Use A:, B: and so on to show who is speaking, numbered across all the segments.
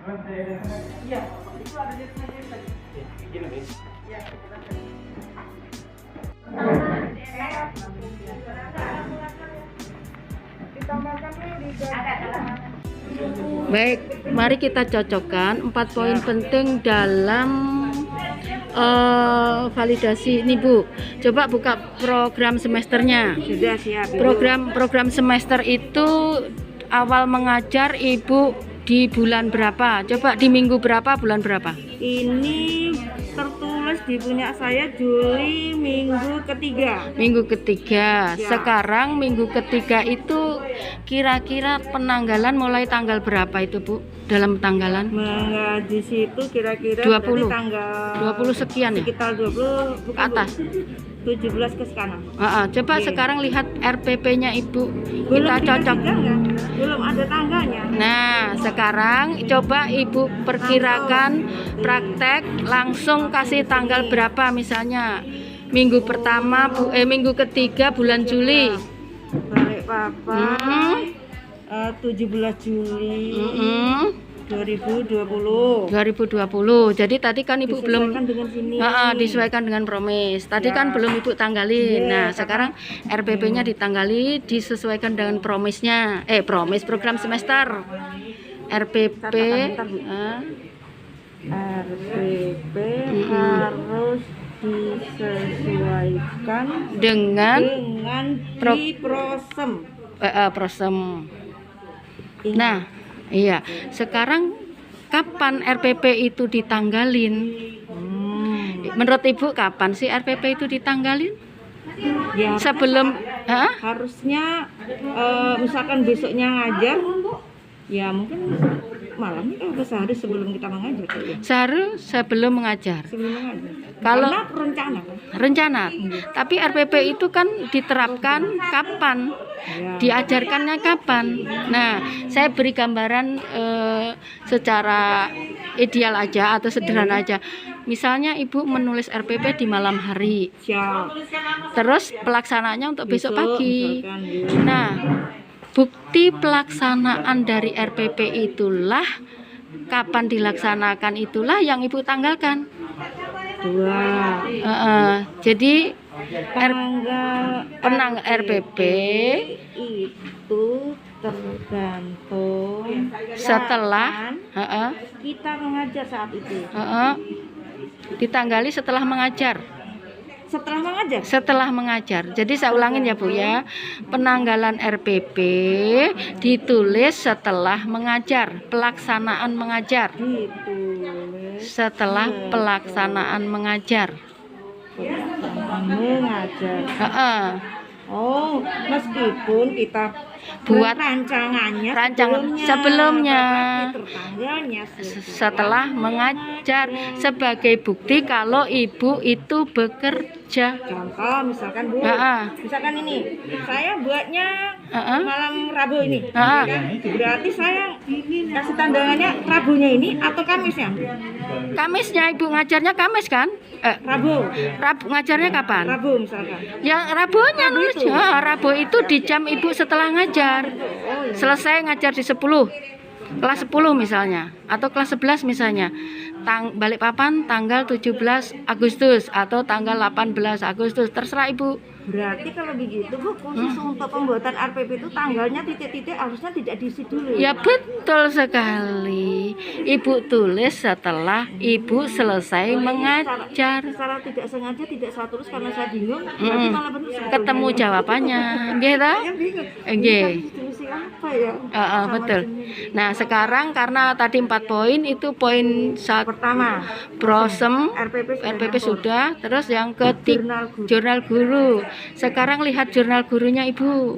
A: Iya, itu ada di sini. Gini, Miss. Iya,
B: Baik, mari kita cocokkan 4 poin penting dalam validasi ini Bu. Coba buka program semesternya.
A: Sudah siap.
B: Program semester itu awal mengajar Ibu di bulan berapa? Coba di minggu berapa, bulan berapa?
A: Ini tertulis di punya saya Juli minggu ketiga.
B: Minggu ketiga.
A: Ya.
B: Sekarang minggu ketiga itu kira-kira penanggalan mulai tanggal berapa itu Bu? Dalam tanggalan?
A: Mengaji situ kira-kira
B: 20.
A: tanggal
B: 20 sekian ya?
A: sekitar 20
B: Ke atas.
A: 17 ke kanan.
B: Coba
A: Oke.
B: sekarang lihat RPP-nya Ibu.
A: Belum
B: Kita cocok.
A: belum ada tangganya.
B: Nah, sekarang coba Ibu perkirakan praktek langsung kasih tanggal berapa misalnya. Minggu pertama, minggu ketiga bulan Juli.
A: Balik Papa. 17 Juli 2020.
B: 2020. Jadi tadi kan Ibu belum
A: Disesuaikan dengan sini.
B: disesuaikan dengan promis. Tadi
A: Ya.
B: kan belum Ibu tanggalin.
A: Iya,
B: Nah,
A: karena-
B: sekarang RPP-nya ditanggali, disesuaikan dengan promisnya. Promis program semester. RPP
A: Bentar, Bu. RPP harus disesuaikan
B: dengan
A: di prosem.
B: prosem. Nah, iya. Sekarang kapan RPP itu ditanggalin? Menurut Ibu kapan sih RPP itu ditanggalin?
A: Ya,
B: Sebelum
A: harusnya misalkan besoknya ngajar, ya mungkin malamnya kan udah sehari sebelum kita mengajar kali ya.
B: sehari sebelum mengajar.
A: Sebelum mengajar.
B: Kalau
A: Karena rencana kan.
B: rencana. Tapi RPP itu kan diterapkan kapan?
A: Ya.
B: Diajarkannya kapan? Nah, saya beri gambaran secara ideal aja atau sederhana aja. Misalnya Ibu menulis RPP di malam hari.
A: Siap.
B: Terus pelaksanaannya untuk besok pagi.
A: Misalkan, ya.
B: Nah, bukti pelaksanaan dari RPP itulah kapan dilaksanakan itulah yang Ibu tanggalkan.
A: 2.
B: Jadi
A: Tanggal
B: RPP
A: itu tergantung
B: setelah
A: kapan kita mengajar saat itu.
B: ditanggali setelah mengajar.
A: Setelah mengajar.
B: Jadi saya ulangin ya Bu ya. Penanggalan RPP ditulis setelah mengajar, pelaksanaan mengajar.
A: Ditulis
B: Setelah pelaksanaan mengajar.
A: mengajar. Oh, meskipun kita
B: Buat
A: rancangannya
B: sebelumnya.
A: tapi tertanggalnya
B: Setelah mengajar sebagai bukti kalau Ibu itu bekerja.
A: Contoh misalkan Bu, misalkan ini saya buatnya malam Rabu ini, ya kan? Berarti saya kasih tandangannya Rabunya ini atau Kamisnya?
B: Kamisnya Ibu ngajarnya Kamis kan?
A: Rabu
B: Ngajarnya kapan?
A: Rabu misalkan.
B: Ya Rabunya nulis. Rabu itu di jam Ibu setelah ngajar. Selesai ngajar di 10. Kelas 10 misalnya atau kelas 11 misalnya. Balikpapan tanggal 17 Agustus atau tanggal 18 Agustus, terserah Ibu.
A: Berarti kalau begitu Bu, khusus untuk pembuatan RPP itu tanggalnya titik-titik harusnya tidak diisi dulu.
B: Ya betul sekali. Ibu tulis setelah Ibu selesai mengajar.
A: Secara tidak sengaja tidak saya tulis karena saya bingung. Berarti malah benar sebetulnya.
B: Ketemu jawabannya, nggih ta?
A: Saya bingung.
B: Nggih.
A: Distribusi apa ya?
B: Betul. Nah, sekarang karena tadi 4 poin itu poin
A: Pertama,
B: prosem
A: RPP
B: sudah, terus yang ketiga
A: Jurnal guru.
B: jurnal guru. Sekarang lihat jurnal gurunya Ibu.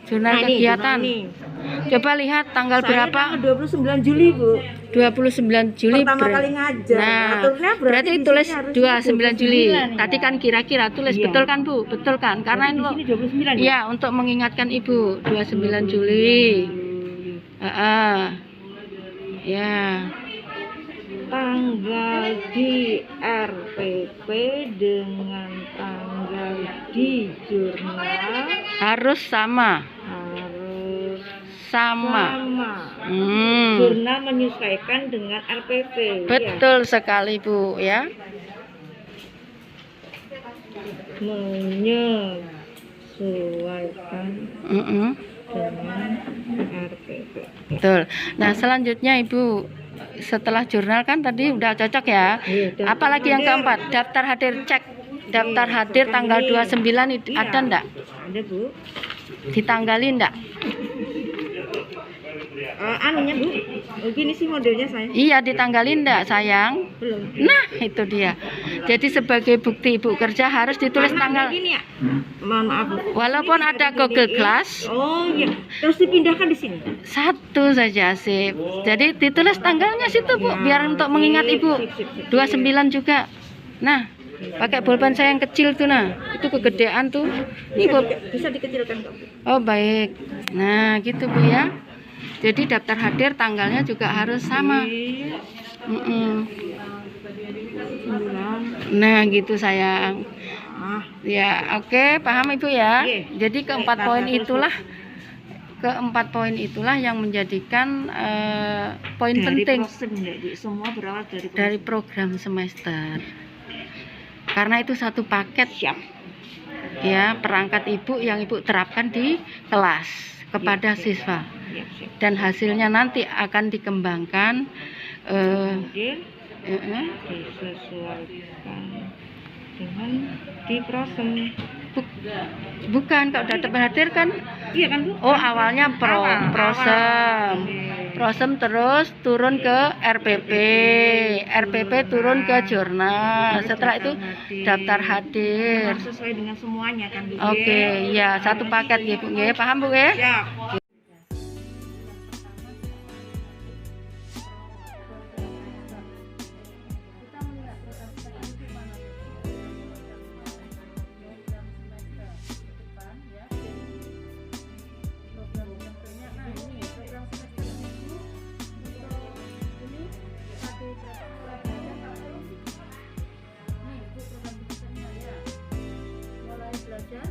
B: Jurnal kegiatan. Coba lihat tanggal berapa?
A: 29 Juli Bu.
B: 29 Juli.
A: Pertama kali ngajar.
B: Nah,
A: Aturnya
B: berarti
A: di
B: tulis
A: sini harusnya
B: 29 Juli.
A: 29
B: Tadi kan kira-kira tulis,
A: Iya.
B: betul kan Bu? Betul kan? Karena
A: Berarti
B: ini
A: di sini 29
B: ya untuk mengingatkan Ibu 29 Juli. Ya.
A: Tanggal di RPP dengan tanggal di jurnal
B: Harus sama.
A: harus
B: Sama.
A: sama. Jurnal menyesuaikan dengan RPP.
B: Betul sekali Bu ya.
A: Menyesuaikan dengan RPP.
B: Betul. Nah selanjutnya Ibu, setelah jurnal kan tadi udah cocok ya. Apalagi yang keempat, daftar hadir cek. Daftar hadir tanggal 29 ada enggak?
A: Ada Bu.
B: Ditanggalin enggak?
A: Anunya Bu, gini sih modelnya saya.
B: Iya, ditanggalin enggak sayang?
A: Belum.
B: Nah itu dia. Jadi sebagai bukti Ibu kerja harus ditulis tanggal.
A: Gini ya. Mohon maaf Bu.
B: Walaupun ada Google Class.
A: Oh iya, terus dipindahkan di sini.
B: Satu saja sip. Jadi ditulis tanggalnya situ Bu, biar untuk mengingat Ibu. 29 juga. Nah, pakai bolpen saya yang kecil tuh nah. Itu kegedean tuh. Ini
A: Bisa dikecilkan kok.
B: Oh baik. Nah gitu Bu ya. Jadi daftar hadir tanggalnya juga harus sama. Nah gitu sayang. Ya oke, paham Ibu ya. Jadi keempat poin itulah yang menjadikan poin penting
A: semua berawal
B: dari program semester. Karena itu satu paket ya perangkat Ibu yang Ibu terapkan di kelas kepada siswa. Dan hasilnya nanti akan dikembangkan
A: disesuaikan dengan di prosem.
B: Bukan, kalau daftar hadir kan?
A: Iya kan Bu?
B: Oh awalnya prosem terus turun ke RPP turun ke jurnal. Setelah itu daftar hadir.
A: Sesuai dengan semuanya kan Bu?
B: Oke, ya satu paket ya Bu. Paham Bu ya?
A: Siap.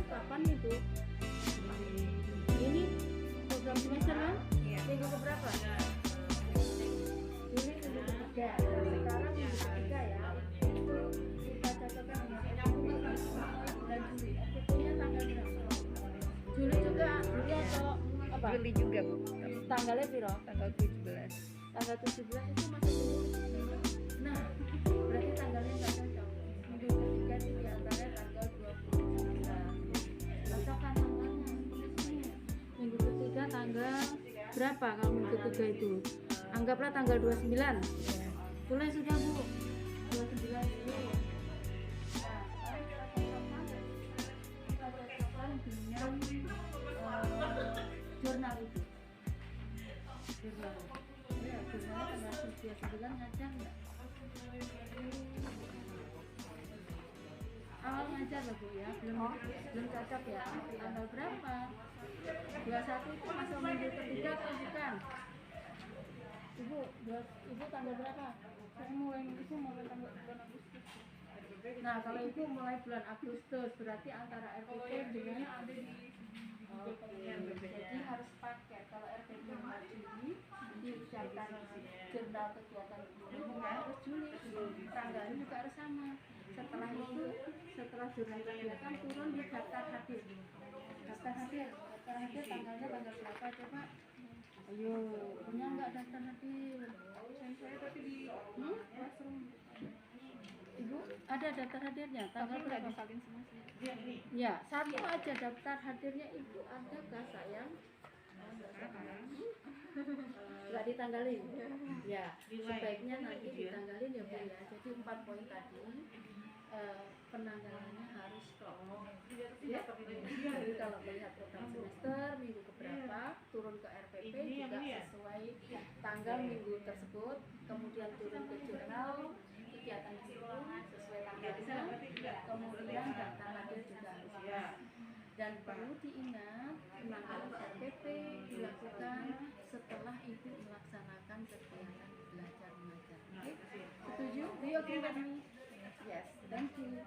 B: Kapan itu? Ini program semester kan? Minggu keberapa? Ini minggu ketiga. Sekarang minggu ketiga ya. Kita cocokkan dengan bulan Juli. Sebetulnya tanggal berapa? Juli juga, Juli atau apa?
A: Juli juga Bu.
B: Tanggalnya piro?
A: Tanggal 17.
B: Tanggal 17 itu masih Juli. Nah, berarti tanggalnya nggak cocok. Minggu ketiga itu diantaranya tanggal 29. Cocokkan tanggalnya. Minggu ketiga tanggal berapa kalau minggu ketiga itu? Anggaplah tanggal 29. Tulis sudah Bu. 29 itu. Nah, kita cocokkan dengan jurnal itu. Jurnal. Ya, jurnal tanggal 29 ngajar enggak? Awal ngajar loh Bu ya, belum cocok ya. Tanggal berapa? 21 itu masuk minggu ketiga atau bukan? Ibu tanggal berapa? Saya mulai tanggal bulan Agustus. Nah kalau Ibu mulai bulan Agustus berarti antara RPP dengan jadi harus pakai. Kalau RPP Juli diucapkan jurnal kegiatan ini harus Juli, tanggalnya juga harus sama. Setelah itu, setelah jurnal kegiatan turun di daftar hadir. Daftar hadir tanggalnya tanggal berapa coba? Ayo, punya nggak daftar hadir? Saya tadi di classroom. Ibu ada daftar hadirnya? Tanggal berapa? Ya, satu aja daftar hadirnya Ibu adakah sayang? Nggak ditanggalin? Ya, sebaiknya nanti ditanggalin ya Bu ya. Jadi 4 poin tadi penanggalannya harus strong. Ya, jadi kalau melihat program semester minggu keberapa turun ke RPP juga sesuai tanggal minggu tersebut, kemudian turun ke jurnal kegiatan itu sesuai tanggalnya, kemudian daftar hadir juga harus. Dan perlu diingat penanggalan RPP dilakukan setelah Ibu melaksanakan kegiatan belajar mengajar. Setuju? Do you agree with me? Yes, thank you.